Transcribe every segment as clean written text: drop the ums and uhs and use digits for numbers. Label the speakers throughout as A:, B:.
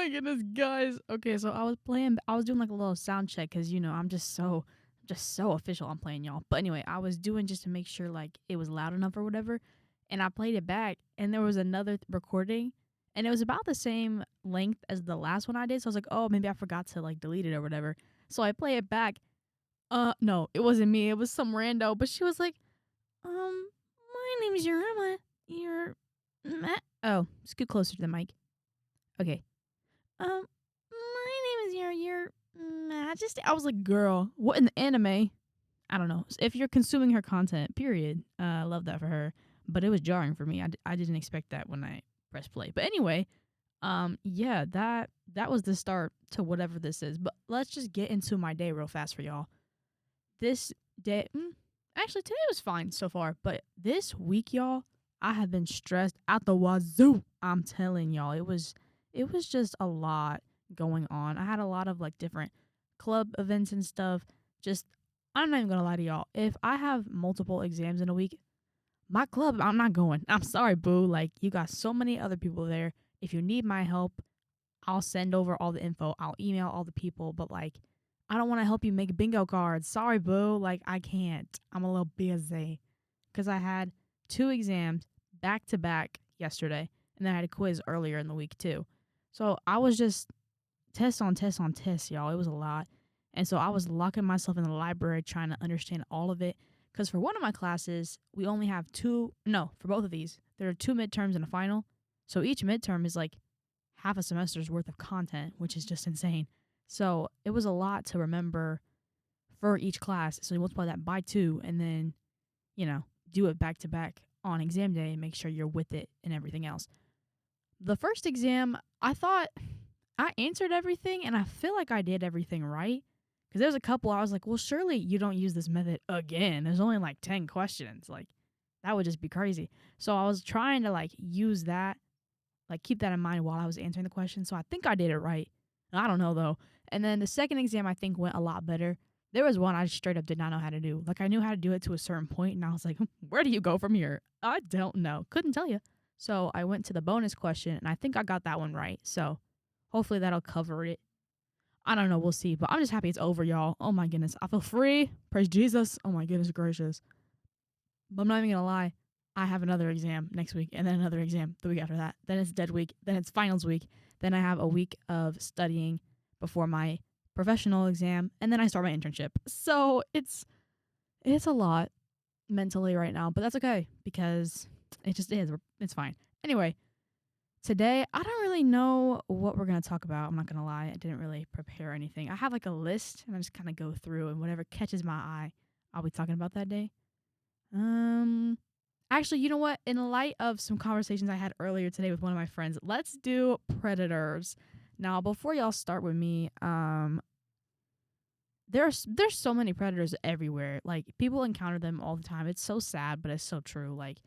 A: my goodness, guys. Okay, so I was doing like a little sound check because I'm just so official. I'm playing y'all. But anyway, I was doing just to make sure like it was loud enough or whatever, and I played it back, and there was another recording, and it was about the same length as the last one I did. So I was like, oh, maybe I forgot to like delete it or whatever. So I play it back. No, it wasn't me. It was some rando. But she was like, my name is Yurima. Oh, scoot closer to the mic. Okay. My name is your Majesty. I was like, girl, what in the anime? I don't know. If you're consuming her content, period. I love that for her. But it was jarring for me. I didn't expect that when I pressed play. But anyway, yeah, that was the start to whatever this is. But let's just get into my day real fast for y'all. This day, actually today was fine so far. But this week, y'all, I have been stressed out the wazoo. I'm telling y'all, it was just a lot going on. I had a lot of like different club events and stuff. Just I'm not even gonna lie to y'all. If I have multiple exams in a week, my club, I'm not going. I'm sorry, boo. Like you got so many other people there. If you need my help, I'll send over all the info. I'll email all the people, but like I don't want to help you make bingo cards. Sorry, boo. Like I can't. I'm a little busy because I had two exams back to back yesterday, and then I had a quiz earlier in the week too. So I was just test on test on test, y'all. It was a lot. And so I was locking myself in the library trying to understand all of it. Because for one of my classes, we only have for both of these, there are two midterms and a final. So each midterm is like half a semester's worth of content, which is just insane. So it was a lot to remember for each class. So you multiply that by two and then, do it back to back on exam day and make sure you're with it and everything else. The first exam, I thought I answered everything and I feel like I did everything right. Because there's a couple I was like, well, surely you don't use this method again. There's only like 10 questions. Like, that would just be crazy. So I was trying to like use that, like keep that in mind while I was answering the question. So I think I did it right. I don't know though. And then the second exam I think went a lot better. There was one I straight up did not know how to do. Like I knew how to do it to a certain point and I was like, where do you go from here? I don't know. Couldn't tell you. So I went to the bonus question and I think I got that one right. So hopefully that'll cover it. I don't know. We'll see. But I'm just happy it's over, y'all. Oh my goodness. I feel free. Praise Jesus. Oh my goodness gracious. But I'm not even going to lie. I have another exam next week and then another exam the week after that. Then it's dead week. Then it's finals week. Then I have a week of studying before my professional exam. And then I start my internship. So it's a lot mentally right now. But that's okay because it just is. It's fine. Anyway, today, I don't really know what we're going to talk about. I'm not going to lie. I didn't really prepare anything. I have like a list and I just kind of go through and whatever catches my eye, I'll be talking about that day. Actually, you know what? In light of some conversations I had earlier today with one of my friends, let's do predators. Now, before y'all start with me, there's so many predators everywhere. Like people encounter them all the time. It's so sad, but it's so true. Like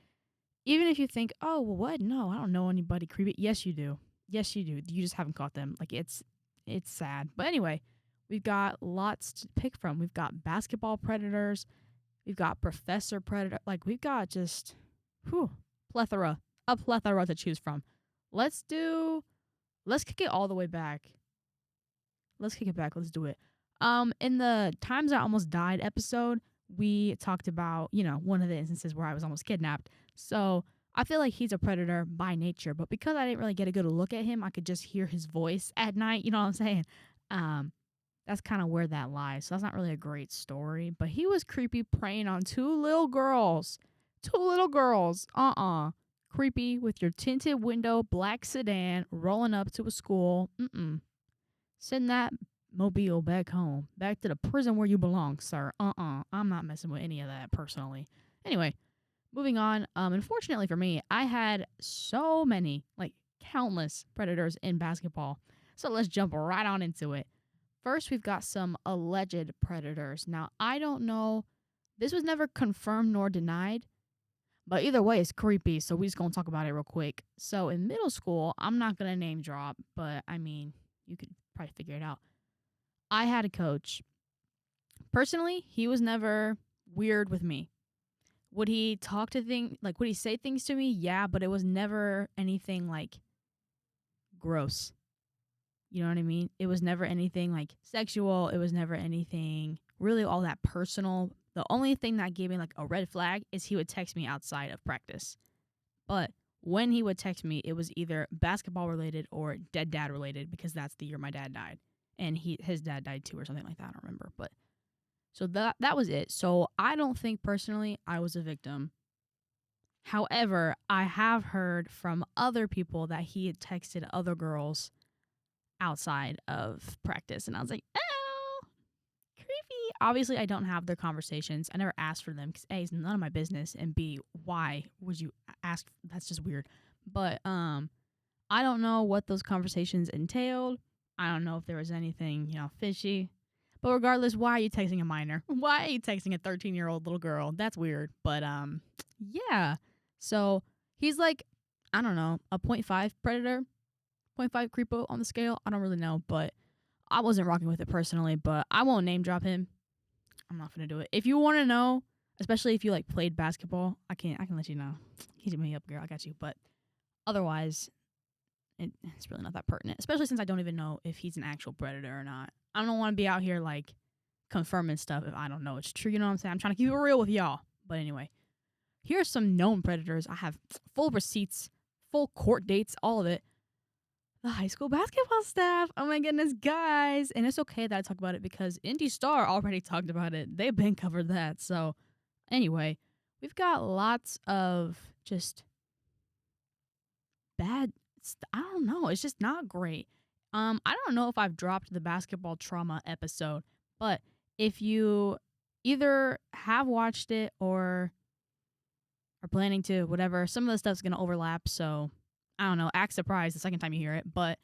A: even if you think, oh, well, what? No, I don't know anybody creepy. Yes, you do. Yes, you do. You just haven't caught them. Like, it's sad. But anyway, we've got lots to pick from. We've got basketball predators. We've got professor predator. Like, we've got just, a plethora to choose from. Let's kick it all the way back. Let's kick it back. Let's do it. In the Times I Almost Died episode, we talked about, one of the instances where I was almost kidnapped. So I feel like he's a predator by nature, but because I didn't really get a good look at him, I could just hear his voice at night. You know what I'm saying? That's kind of where that lies. So that's not really a great story, but he was creepy preying on two little girls. Creepy with your tinted window, black sedan, rolling up to a school. Send that mobile back home, back to the prison where you belong, sir. I'm not messing with any of that personally. Anyway, moving on. Unfortunately for me, I had so many, like countless predators in basketball. So let's jump right on into it. First, we've got some alleged predators. Now, I don't know. This was never confirmed nor denied. But either way, it's creepy. So we're just going to talk about it real quick. So in middle school, I'm not going to name drop, but I mean, you could probably figure it out. I had a coach. Personally, he was never weird with me. Would he talk to things, like, would he say things to me? Yeah, but it was never anything, like, gross. You know what I mean? It was never anything like sexual. It was never anything really all that personal. The only thing that gave me like a red flag is he would text me outside of practice. But when he would text me, it was either basketball related or dead dad related because that's the year my dad died. And his dad died too or something like that. I don't remember. But so that was it. So I don't think personally I was a victim. However, I have heard from other people that he had texted other girls outside of practice. And I was like, oh, creepy. Obviously, I don't have their conversations. I never asked for them because A, it's none of my business. And B, why would you ask? That's just weird. But I don't know what those conversations entailed. I don't know if there was anything, fishy. But regardless, why are you texting a minor? Why are you texting a 13-year-old little girl? That's weird. But yeah. So he's like, I don't know, a 0.5 predator, 0.5 creepo on the scale. I don't really know, but I wasn't rocking with it personally. But I won't name drop him. I'm not gonna do it. If you want to know, especially if you like played basketball, I can let you know. Hit me up, girl. I got you. But otherwise, it's really not that pertinent. Especially since I don't even know if he's an actual predator or not. I don't want to be out here like confirming stuff if I don't know it's true. You know what I'm saying? I'm trying to keep it real with y'all. But anyway, here are some known predators. I have full receipts, full court dates, all of it. The high school basketball staff. Oh my goodness, guys. And it's okay that I talk about it because Indy Star already talked about it. They've been covered that. So anyway, we've got lots of just bad. I don't know. It's just not great. I don't know if I've dropped the basketball trauma episode, but if you either have watched it or are planning to, whatever, some of the stuff's gonna overlap. So I don't know. Act surprised the second time you hear it, but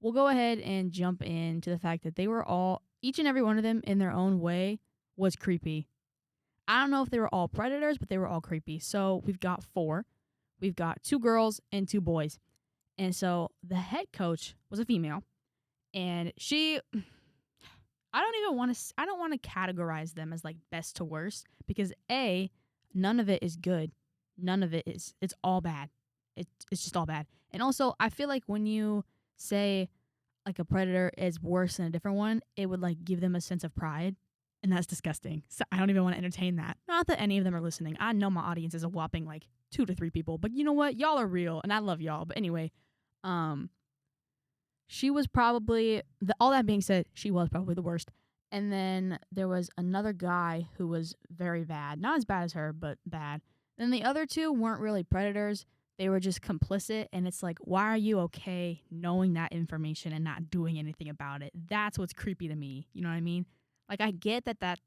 A: we'll go ahead and jump into the fact that they were all, each and every one of them in their own way was creepy. I don't know if they were all predators, but they were all creepy. So we've got 4. We've got 2 girls and 2 boys. And so the head coach was a female, and she, I don't want to categorize them as like best to worst because A, none of it is good. None of it is, it's all bad. It's just all bad. And also, I feel like when you say like a predator is worse than a different one, it would like give them a sense of pride. And that's disgusting. So I don't even want to entertain that. Not that any of them are listening. I know my audience is a whopping like 2 to 3 people, but you know what? Y'all are real and I love y'all. But anyway, she was probably, all that being said, she was probably the worst. And then there was another guy who was very bad. Not as bad as her, but bad. Then the other 2 weren't really predators. They were just complicit. And it's like, why are you okay knowing that information and not doing anything about it? That's what's creepy to me. You know what I mean? Like, I get that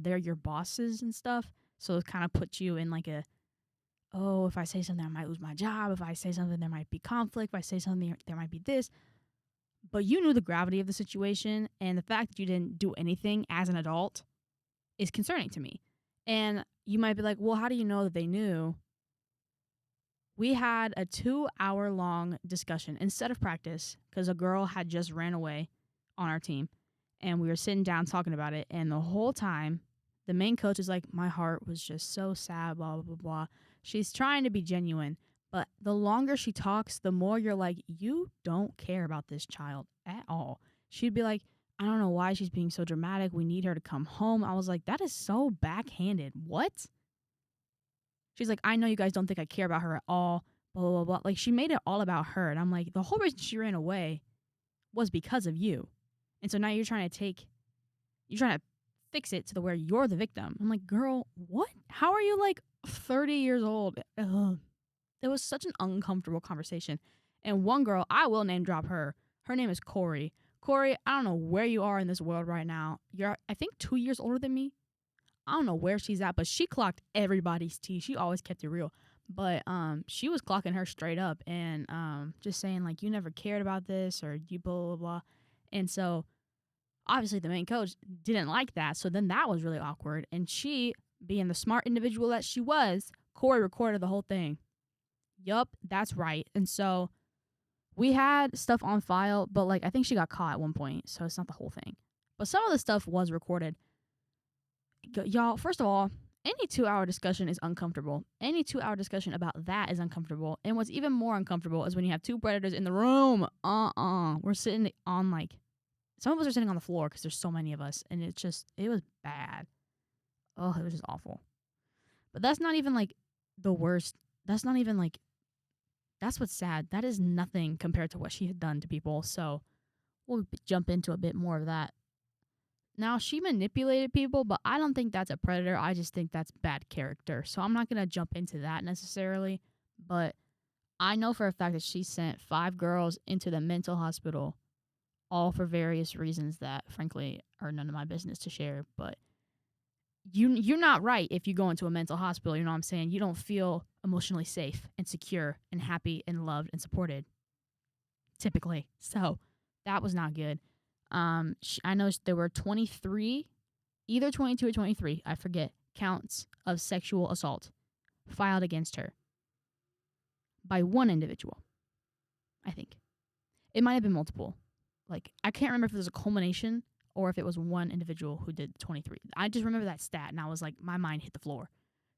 A: they're your bosses and stuff. So it kind of puts you in like oh, if I say something, I might lose my job. If I say something, there might be conflict. If I say something, there might be this. But you knew the gravity of the situation, and the fact that you didn't do anything as an adult is concerning to me. And you might be like, well, how do you know that they knew? We had a 2-hour-long discussion instead of practice because a girl had just ran away on our team, and we were sitting down talking about it. And the whole time, the main coach is like, my heart was just so sad, blah, blah, blah, blah. She's trying to be genuine. But the longer she talks, the more you're like, you don't care about this child at all. She'd be like, I don't know why she's being so dramatic. We need her to come home. I was like, that is so backhanded. What? She's like, I know you guys don't think I care about her at all. Blah, blah, blah, blah. Like, she made it all about her. And I'm like, the whole reason she ran away was because of you. And so now you're trying to fix it to the where you're the victim. I'm like, girl, what? How are you like 30 years old? Ugh. It was such an uncomfortable conversation. And one girl, I will name drop her. Her name is Corey. Corey, I don't know where you are in this world right now. You're, I think, 2 years older than me. I don't know where she's at, but she clocked everybody's tea. She always kept it real. But she was clocking her straight up and just saying, like, you never cared about this or you blah, blah, blah. And so, obviously, the main coach didn't like that. So then that was really awkward. And she, being the smart individual that she was, Corey recorded the whole thing. Yup, that's right. And so we had stuff on file, but like I think she got caught at one point, so it's not the whole thing. But some of the stuff was recorded. Y'all, first of all, any 2 hour discussion is uncomfortable. Any 2 hour discussion about that is uncomfortable. And what's even more uncomfortable is when you have two predators in the room. We're sitting on like, some of us are sitting on the floor because there's so many of us. And it was bad. Oh, it was just awful. But that's not even like the worst. That's not even like, that's what's sad. That is nothing compared to what she had done to people. So we'll jump into a bit more of that. Now, she manipulated people, but I don't think that's a predator. I just think that's bad character. So I'm not going to jump into that necessarily. But I know for a fact that she sent 5 girls into the mental hospital, all for various reasons that, frankly, are none of my business to share. But you're not right if you go into a mental hospital. You know what I'm saying? You don't feel emotionally safe and secure and happy and loved and supported, typically. So that was not good. I know there were 23, either 22 or 23, I forget, counts of sexual assault filed against her by one individual, I think. It might have been multiple. Like, I can't remember if it was a culmination or if it was one individual who did 23. I just remember that stat, and I was like, my mind hit the floor.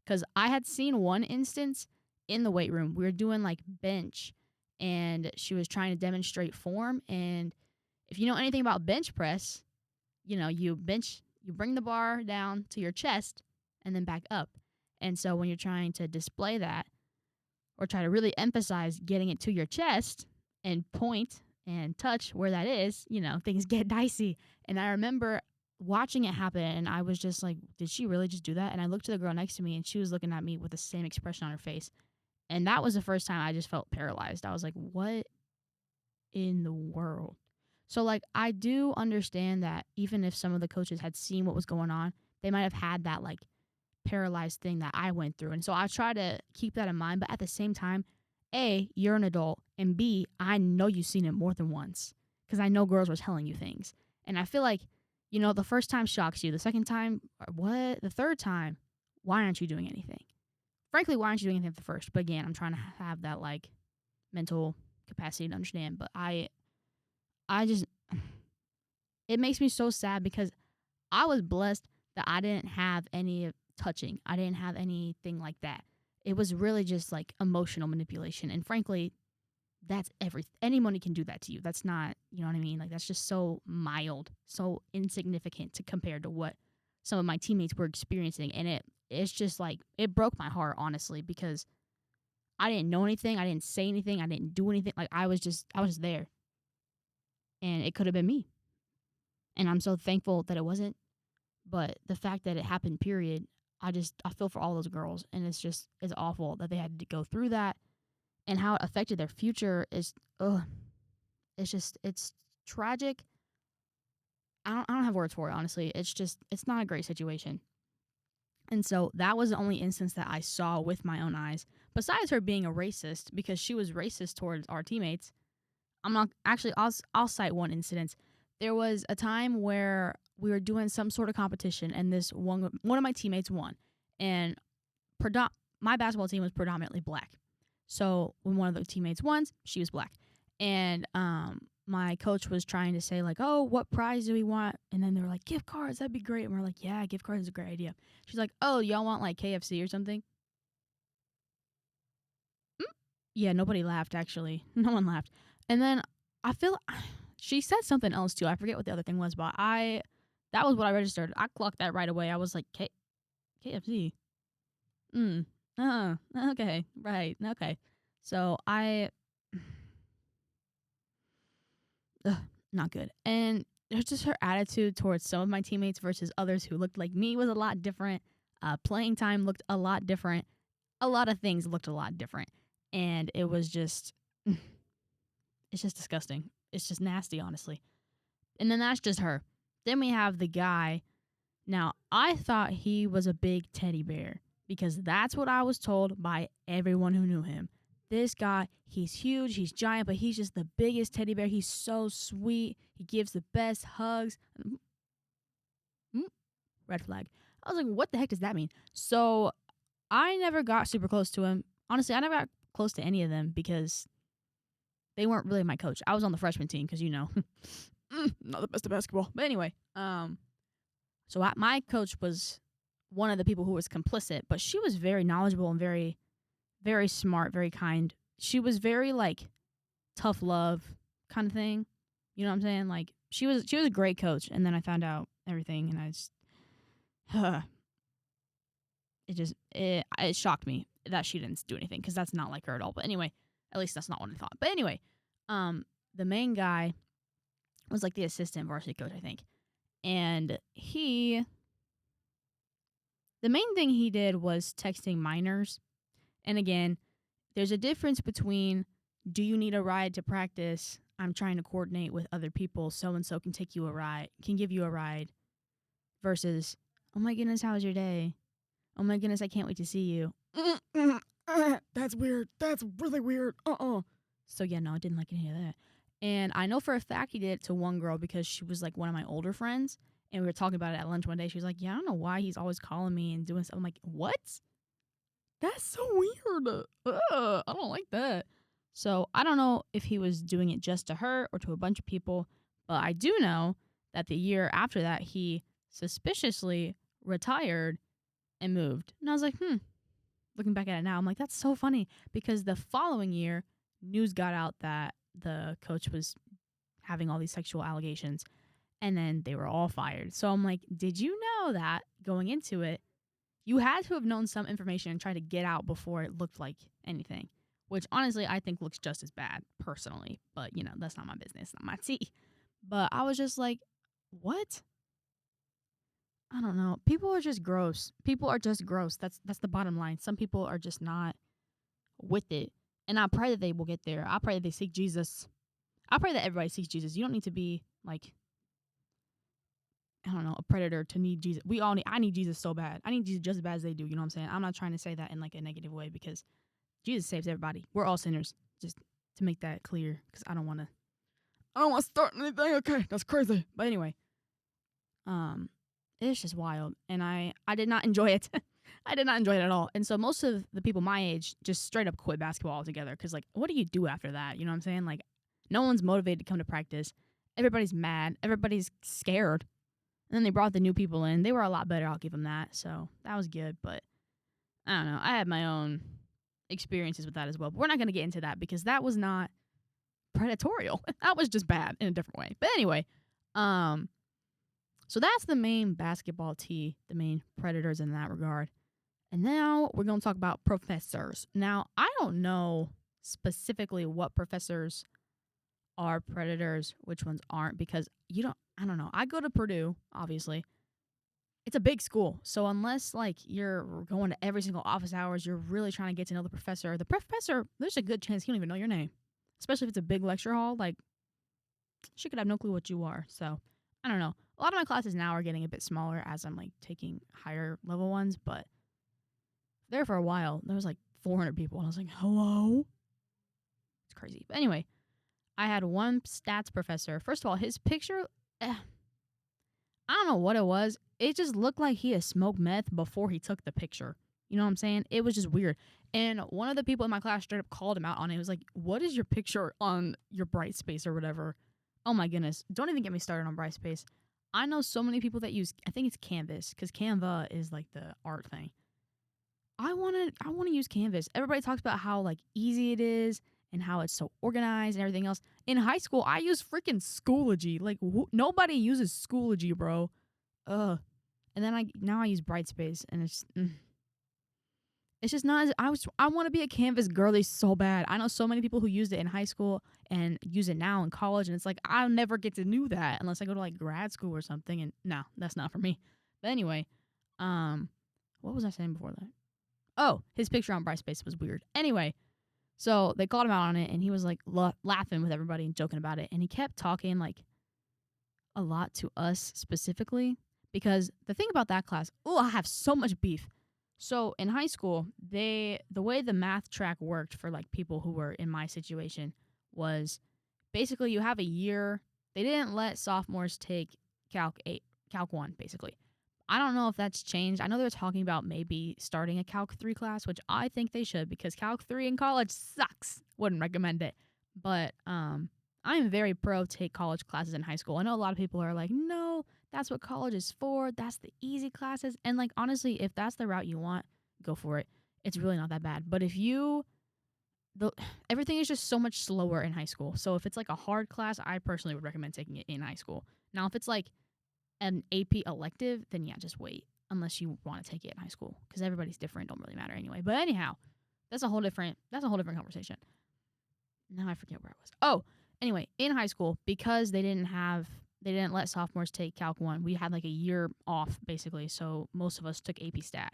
A: Because I had seen one instance in the weight room. We were doing, like, bench, and she was trying to demonstrate form, and if you know anything about bench press, you bring the bar down to your chest and then back up. And so when you're trying to display that or try to really emphasize getting it to your chest and point and touch where that is, things get dicey. And I remember watching it happen, and I was just like, did she really just do that? And I looked to the girl next to me, and she was looking at me with the same expression on her face. And that was the first time I just felt paralyzed. I was like, what in the world? So, like, I do understand that even if some of the coaches had seen what was going on, they might have had that, like, paralyzed thing that I went through. And so I try to keep that in mind. But at the same time, A, you're an adult. And B, I know you've seen it more than once because I know girls were telling you things. And I feel like, the first time shocks you. The second time, what? The third time, why aren't you doing anything? Frankly, why aren't you doing anything for the first? But again, I'm trying to have that, like, mental capacity to understand. But I just, it makes me so sad because I was blessed that I didn't have any touching. I didn't have anything like that. It was really just like emotional manipulation. And frankly, that's anyone can do that to you. That's not, you know what I mean? Like, that's just so mild, so insignificant to compare to what some of my teammates were experiencing. And it's just like, it broke my heart, honestly, because I didn't know anything. I didn't say anything. I didn't do anything. Like, I was just there. And it could have been me. And I'm so thankful that it wasn't. But the fact that it happened, period, I feel for all those girls. And it's awful that they had to go through that. And how it affected their future is, it's tragic. I don't have words for it, honestly. It's not a great situation. And so that was the only instance that I saw with my own eyes. Besides her being a racist, because she was racist towards our teammates. I'm not actually. I'll cite one incident. There was a time where we were doing some sort of competition, and this one of my teammates won, and my basketball team was predominantly black. So when one of the teammates won, she was black, and my coach was trying to say, like, oh, what prize do we want? And then they were like, gift cards, that'd be great. And we're like, yeah, gift cards is a great idea. She's like, oh, y'all want like KFC or something? Yeah, nobody laughed, actually. No one laughed. And then I feel she said something else too. I forget what the other thing was, but that was what I registered. I clocked that right away. I was like, KFC. Okay. Right. Okay. So not good. And there's just her attitude towards some of my teammates versus others who looked like me was a lot different. Playing time looked a lot different. A lot of things looked a lot different. And it was just, it's just disgusting. It's just nasty, honestly. And then that's just her. Then we have the guy. Now, I thought he was a big teddy bear because that's what I was told by everyone who knew him. This guy, he's huge, he's giant, but he's just the biggest teddy bear. He's so sweet. He gives the best hugs. Red flag. I was like, what the heck does that mean? So I never got super close to him. Honestly, I never got close to any of them because they weren't really my coach. I was on the freshman team because, not the best at basketball. But anyway, so my coach was one of the people who was complicit, but she was very knowledgeable and very, very smart, very kind. She was very like tough love kind of thing. You know what I'm saying? Like she was a great coach, and then I found out everything, and I just it shocked me that she didn't do anything because that's not like her at all. But anyway, at least that's not what I thought. But anyway, the main guy was like the assistant varsity coach, I think, and the main thing he did was texting minors. And again, there's a difference between, do you need a ride to practice? I'm trying to coordinate with other people. So and so can take you a ride, can give you a ride, versus, oh my goodness, how was your day? Oh my goodness, I can't wait to see you. That's weird. That's really weird. So yeah, no, I didn't like any of that. And I know for a fact he did it to one girl because she was like one of my older friends. And we were talking about it at lunch one day. She was like, yeah, I don't know why he's always calling me and doing stuff. I'm like, what? That's so weird. I don't like that. So I don't know if he was doing it just to her or to a bunch of people. But I do know that the year after that, he suspiciously retired and moved. And I was like, looking back at it now, I'm like, that's so funny. Because the following year, news got out that the coach was having all these sexual allegations. And then they were all fired. So I'm like, did you know that going into it, you had to have known some information and tried to get out before it looked like anything? Which honestly, I think looks just as bad personally. But, that's not my business, not my tea. But I was just like, what? I don't know. People are just gross. People are just gross. That's the bottom line. Some people are just not with it. And I pray that they will get there. I pray that they seek Jesus. I pray that everybody seeks Jesus. You don't need to be like, I don't know, a predator to need Jesus. I need Jesus so bad. I need Jesus just as bad as they do. You know what I'm saying? I'm not trying to say that in like a negative way because Jesus saves everybody. We're all sinners. Just to make that clear, because I don't want to start anything. Okay, that's crazy. But anyway, it's just wild, and I did not enjoy it. I did not enjoy it at all. And so most of the people my age just straight up quit basketball altogether. Because like, what do you do after that? You know what I'm saying? Like, no one's motivated to come to practice. Everybody's mad. Everybody's scared. And then they brought the new people in. They were a lot better. I'll give them that. So that was good. But I don't know. I had my own experiences with that as well. But we're not going to get into that because that was not predatorial. That was just bad in a different way. But anyway, so that's the main basketball tea, the main predators in that regard. And now we're going to talk about professors. Now, I don't know specifically what professors are predators, which ones aren't, because I don't know. I go to Purdue, obviously. It's a big school. So unless like you're going to every single office hours, you're really trying to get to know the professor, there's a good chance he don't even know your name. Especially if it's a big lecture hall, like she could have no clue what you are. So I don't know. A lot of my classes now are getting a bit smaller as I'm like taking higher level ones, but there for a while, there was like 400 people and I was like, hello? It's crazy. But anyway, I had one stats professor. First of all, his picture, I don't know what it was. It just looked like he had smoked meth before he took the picture. You know what I'm saying? It was just weird. And one of the people in my class straight up called him out on it. He was like, what is your picture on your Brightspace or whatever? Oh my goodness. Don't even get me started on Brightspace. I know so many people that use, I think it's Canvas, because Canva is like the art thing. I want to use Canvas. Everybody talks about how like easy it is and how it's so organized and everything else. In high school, I used freaking Schoology. Like nobody uses Schoology, bro. And then now I use Brightspace, and it's just not as I want to be a Canvas girly so bad. I know so many people who used it in high school and use it now in college, and it's like I'll never get to do that unless I go to like grad school or something. And no, that's not for me. But anyway, what was I saying before that? Oh, his picture on Brightspace was weird. Anyway, so they called him out on it, and he was like laughing with everybody and joking about it, and he kept talking like a lot to us specifically. Because the thing about that class, I have so much beef. So in high school, the way the math track worked for like people who were in my situation was basically you have a year. They didn't let sophomores take Calc 1, basically. I don't know if that's changed. I know they're talking about maybe starting a Calc 3 class, which I think they should because Calc 3 in college sucks. Wouldn't recommend it. But I'm very pro take college classes in high school. I know a lot of people are like, no, that's what college is for. That's the easy classes. And like, honestly, if that's the route you want, go for it. It's really not that bad. But if you, the everything is just so much slower in high school. So if it's like a hard class, I personally would recommend taking it in high school. Now, if it's like an AP elective, then yeah, just wait unless you want to take it in high school because everybody's different. Don't really matter anyway. But anyhow, that's a whole different conversation. Now I forget where I was. Oh, anyway, in high school, because they didn't let sophomores take Calc 1, we had like a year off basically. So most of us took AP Stat.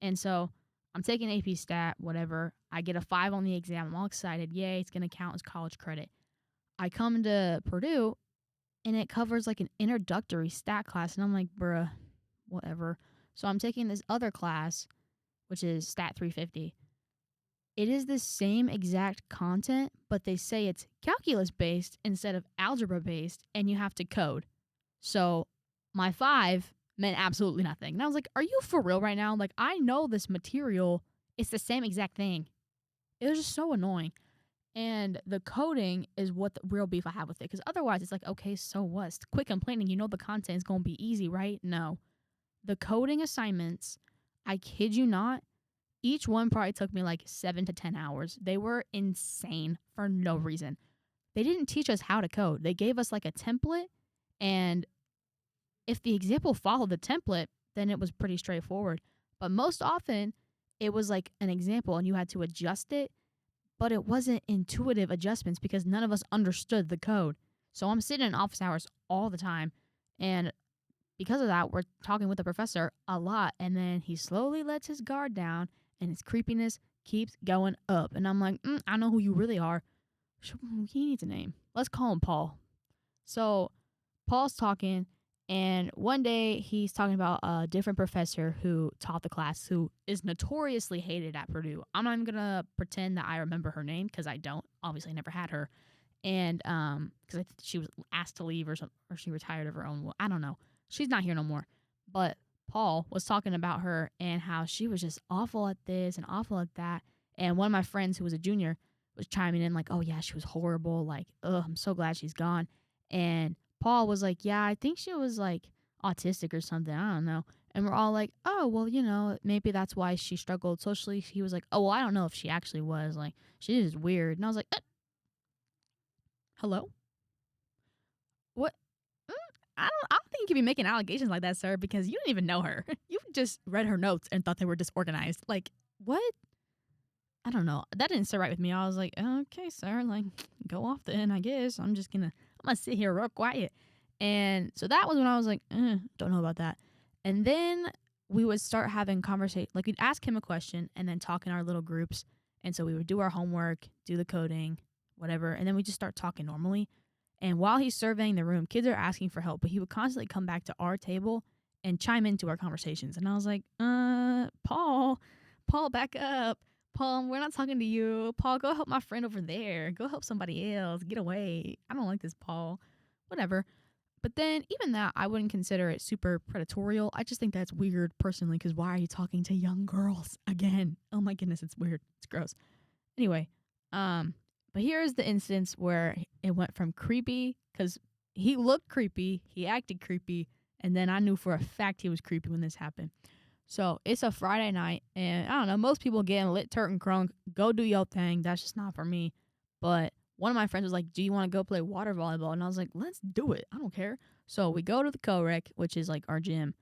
A: And so I'm taking AP Stat, whatever. I get a 5 on the exam. I'm all excited. Yay, it's going to count as college credit. I come to Purdue and it covers like an introductory stat class. And I'm like, bruh, whatever. So I'm taking this other class, which is Stat 350. It is the same exact content, but they say it's calculus based instead of algebra based, and you have to code. So my 5 meant absolutely nothing. And I was like, are you for real right now? Like, I know this material, it's the same exact thing. It was just so annoying. And the coding is what the real beef I have with it. Because otherwise, it's like, okay, so what? Quit complaining. You know the content is going to be easy, right? No. The coding assignments, I kid you not, each one probably took me like 7 to 10 hours. They were insane for no reason. They didn't teach us how to code. They gave us like a template, and if the example followed the template, then it was pretty straightforward. But most often, it was like an example and you had to adjust it, but it wasn't intuitive adjustments because none of us understood the code. So I'm sitting in office hours all the time, and because of that, we're talking with the professor a lot, and then he slowly lets his guard down and his creepiness keeps going up. And I'm like, I know who you really are. He needs a name. Let's call him Paul. So Paul's talking, and one day he's talking about a different professor who taught the class who is notoriously hated at Purdue. I'm not even going to pretend that I remember her name because I don't. Obviously, I never had her. And because she was asked to leave or something, or she retired of her own will. I don't know. She's not here no more. But Paul was talking about her and how she was just awful at this and awful at that. And one of my friends who was a junior was chiming in like, oh, yeah, she was horrible. Like, I'm so glad she's gone. And Paul was like, yeah, I think she was like autistic or something. I don't know. And we're all like, oh, well, maybe that's why she struggled socially. He was like, oh, well, I don't know if she actually was. Like, she is weird. And I was like, hello? What? I don't think you could be making allegations like that, sir, because you didn't even know her. You just read her notes and thought they were disorganized. Like, what? I don't know. That didn't sit right with me. I was like, okay, sir, like, go off then, I guess. I'm gonna sit here real quiet. And so that was when I was like, don't know about that. And then we would start having conversation. Like, we'd ask him a question and then talk in our little groups. And so we would do our homework, do the coding, whatever. And then we just start talking normally. And while he's surveying the room, kids are asking for help, but he would constantly come back to our table and chime into our conversations. And I was like, Paul, back up. Paul, we're not talking to you. Paul, go help my friend over there. Go help somebody else. Get away. I don't like this, Paul. Whatever. But then even that, I wouldn't consider it super predatorial. I just think that's weird personally because why are you talking to young girls again? Oh my goodness, it's weird. It's gross. Anyway, but here's the instance where it went from creepy, because he looked creepy, he acted creepy, and then I knew for a fact he was creepy when this happened. So it's a Friday night, and I don't know, most people getting lit, turnt, and crunk, go do your thing. That's just not for me. But one of my friends was like, do you want to go play water volleyball? And I was like, let's do it. I don't care. So we go to the co-rec, which is like our gym,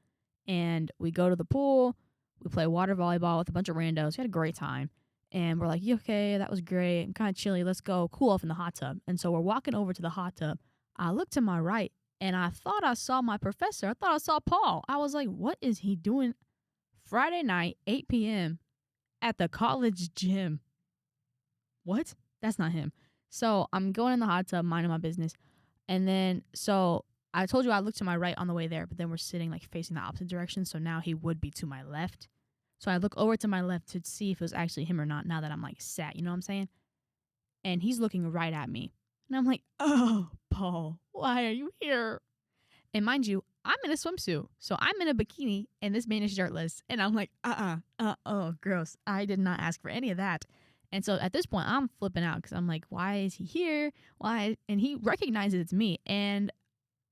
A: and we go to the pool. We play water volleyball with a bunch of randos. We had a great time. And we're like, yeah, okay, that was great. I'm kind of chilly. Let's go cool off in the hot tub. And so we're walking over to the hot tub. I looked to my right, and I thought I saw my professor. I thought I saw Paul. I was like, what is he doing Friday night, 8 p.m. at the college gym? What? That's not him. So I'm going in the hot tub, minding my business. And then, so I told you I looked to my right on the way there, but then we're sitting like facing the opposite direction. So now he would be to my left. So I look over to my left to see if it was actually him or not now that I'm like sat, you know what I'm saying? And he's looking right at me. And I'm like, oh, Paul, why are you here? And mind you, I'm in a swimsuit. So I'm in a bikini and this man is shirtless. And I'm like, oh, gross. I did not ask for any of that. And so at this point, I'm flipping out because I'm like, why is he here? Why? And he recognizes it's me. And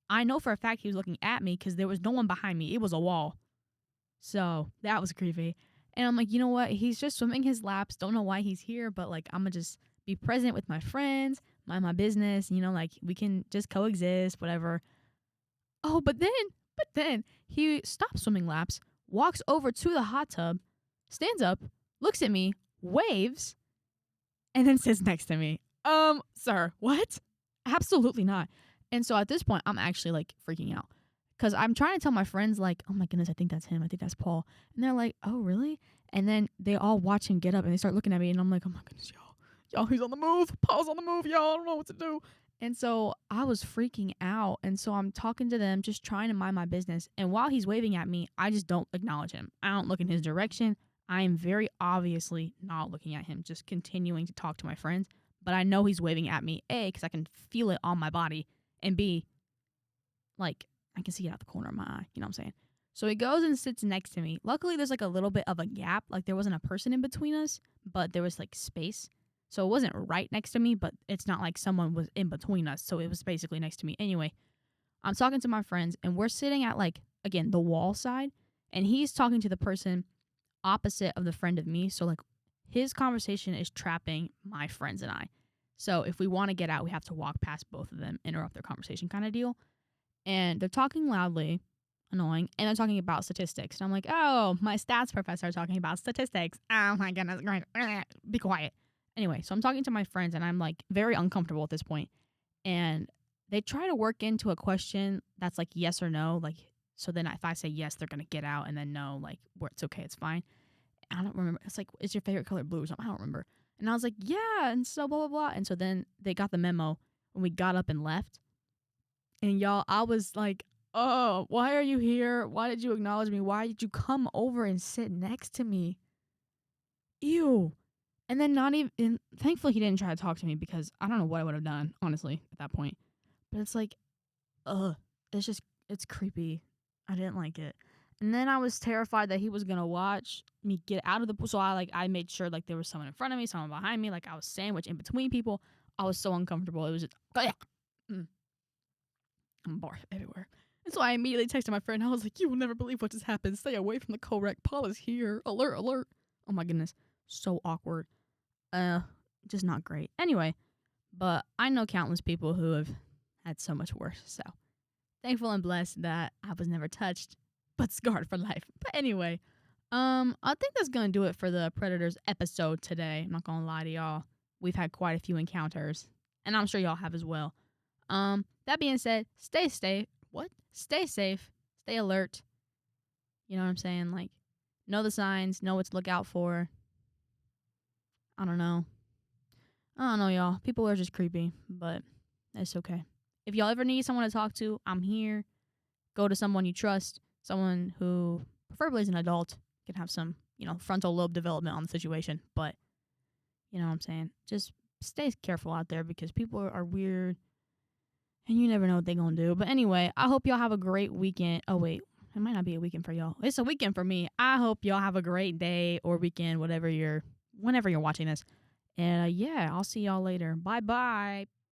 A: I know for a fact he was looking at me because there was no one behind me. It was a wall. So that was creepy. And I'm like, you know what? He's just swimming his laps. Don't know why he's here, but like, I'm going to just be present with my friends, mind my business, like we can just coexist, whatever. Oh, but then he stops swimming laps, walks over to the hot tub, stands up, looks at me, waves, and then sits next to me. Sir, what? Absolutely not. And so at this point, I'm actually like freaking out because I'm trying to tell my friends, like, oh my goodness, I think that's him. I think that's Paul. And they're like, oh, really? And then they all watch him get up and they start looking at me. And I'm like, oh my goodness, y'all, he's on the move. Paul's on the move, y'all. I don't know what to do. And so I was freaking out. And so I'm talking to them, just trying to mind my business. And while he's waving at me, I just don't acknowledge him. I don't look in his direction. I am very obviously not looking at him, just continuing to talk to my friends. But I know he's waving at me, A, because I can feel it on my body, and B, like, I can see it out the corner of my eye. You know what I'm saying? So he goes and sits next to me. Luckily, there's like a little bit of a gap. Like, there wasn't a person in between us, but there was like space. So it wasn't right next to me, but it's not like someone was in between us. So it was basically next to me. Anyway, I'm talking to my friends, and we're sitting at, like, again, the wall side, and he's talking to the person opposite of the friend of me. So, like, his conversation is trapping my friends and I. So if we want to get out, we have to walk past both of them, interrupt their conversation kind of deal. And they're talking loudly, annoying, and they're talking about statistics. And I'm like, oh, my stats professor talking about statistics. Oh my goodness, great. Be quiet. Anyway, so I'm talking to my friends, and I'm like very uncomfortable at this point. And they try to work into a question that's like yes or no. Like, so then if I say yes, they're going to get out, and then no, like, where it's okay, it's fine. I don't remember. It's like, is your favorite color blue or something? I don't remember. And I was like, yeah, and so blah, blah, blah. And so then they got the memo when we got up and left. And y'all, I was like, oh, why are you here? Why did you acknowledge me? Why did you come over and sit next to me? Ew. And then not even, thankfully he didn't try to talk to me because I don't know what I would have done, honestly, at that point. But it's like, it's creepy. I didn't like it. And then I was terrified that he was going to watch me get out of the pool. So I made sure like there was someone in front of me, someone behind me. Like I was sandwiched in between people. I was so uncomfortable. It was just, I'm barf everywhere. And so I immediately texted my friend. I was like, you will never believe what just happened. Stay away from the co-wreck. Paul is here. Alert, alert. Oh my goodness. So awkward. Just not great. Anyway, but I know countless people who have had so much worse. So thankful and blessed that I was never touched, but scarred for life. But anyway, I think that's gonna do it for the Predators episode today. I'm not gonna lie to y'all. We've had quite a few encounters, and I'm sure y'all have as well. That being said, stay safe, stay alert. You know what I'm saying? Like, know the signs, know what to look out for. I don't know, y'all. People are just creepy, but it's okay. If y'all ever need someone to talk to, I'm here. Go to someone you trust, someone who preferably is an adult, can have some, frontal lobe development on the situation. But, you know what I'm saying? Just stay careful out there because people are weird and you never know what they're going to do. But anyway, I hope y'all have a great weekend. Oh, wait. It might not be a weekend for y'all. It's a weekend for me. I hope y'all have a great day or weekend, whenever you're watching this. And yeah, I'll see y'all later. Bye-bye.